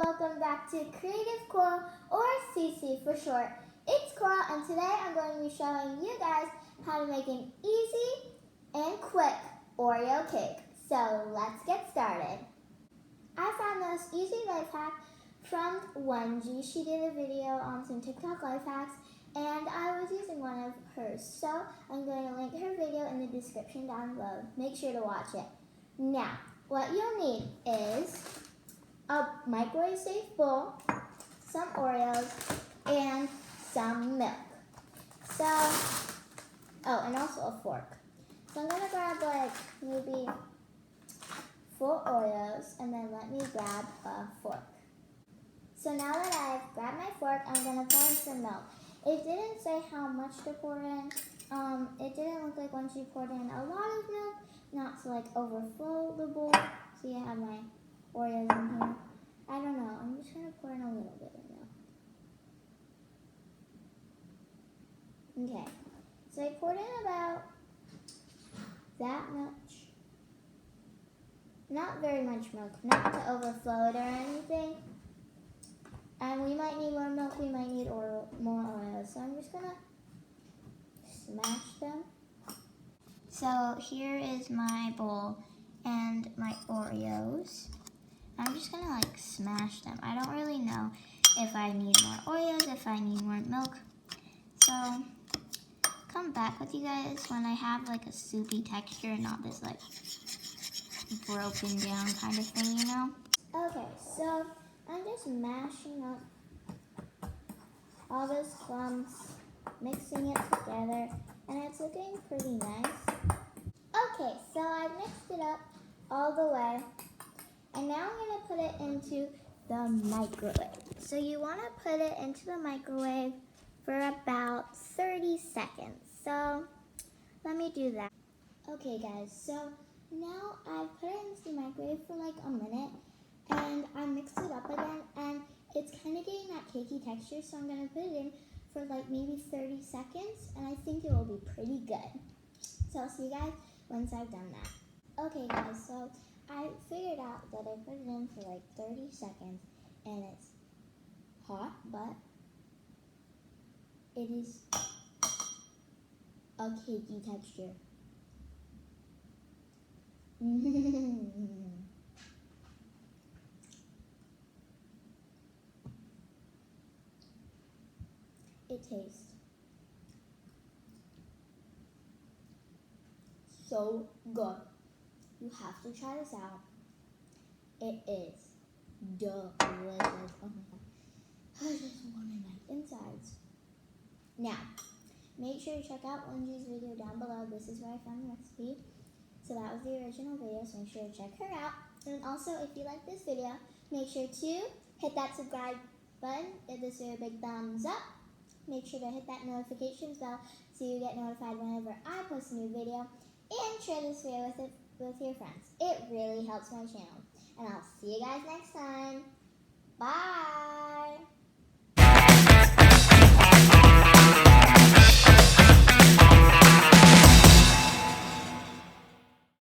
welcome back to Creative Coral, or CC for short. It's Coral, and today I'm going to be showing you guys how to make an easy and quick Oreo cake. So let's get started. I found this easy life hack from Wengie. She did a video on some TikTok life hacks, and I was using one of hers. So I'm going to link her video in the description down below. Make sure to watch it. Now, what you'll need is a microwave-safe bowl, some Oreos, and some milk. And also a fork. So I'm going to grab like maybe 4 Oreos, and then let me grab a fork. So now that I've grabbed my fork, I'm going to pour in some milk. It didn't say how much to pour in. It didn't look like once you poured in a lot of milk, not to like overflow the bowl. So you have my Oreos in here. I don't know. I'm just going to pour in a little bit of milk. Okay. So I poured in about that much. Not very much milk. Not to overflow it or anything. And we might need more milk. We might need more Oreos. So I'm just going to smash them. So here is my bowl and my Oreos. I'm just going to like smash them. I don't really know if I need more Oreos, if I need more milk. So come back with you guys when I have like a soupy texture, not this like broken down kind of thing, you know? Okay, so I'm just mashing up all those clumps, mixing it together, and it's looking pretty nice. Okay, so I've mixed it up all the way, and now I'm going to put it into the microwave. So you want to put it into the microwave for about 30 seconds. So let me do that. Okay guys, so now I've put it into the microwave for like a minute, and I mixed it up again, and it's kind of getting that cakey texture, so I'm going to put it in for like maybe 30 seconds, and I think it will be pretty good. So I'll see you guys once I've done that. Okay guys, so I figured out that I put it in for like 30 seconds, and it's hot, but it is a cakey texture. It tastes so good. You have to try this out. It is delicious. Oh my god. I just wanted my insides. Now, make sure to check out Wengie's video down below. This is where I found the recipe. So that was the original video, so make sure to check her out. And also, if you like this video, make sure to hit that subscribe button, give this video a big thumbs up. Make sure to hit that notifications bell so you get notified whenever I post a new video. And share this video with your friends. It really helps my channel. And I'll see you guys next time. Bye!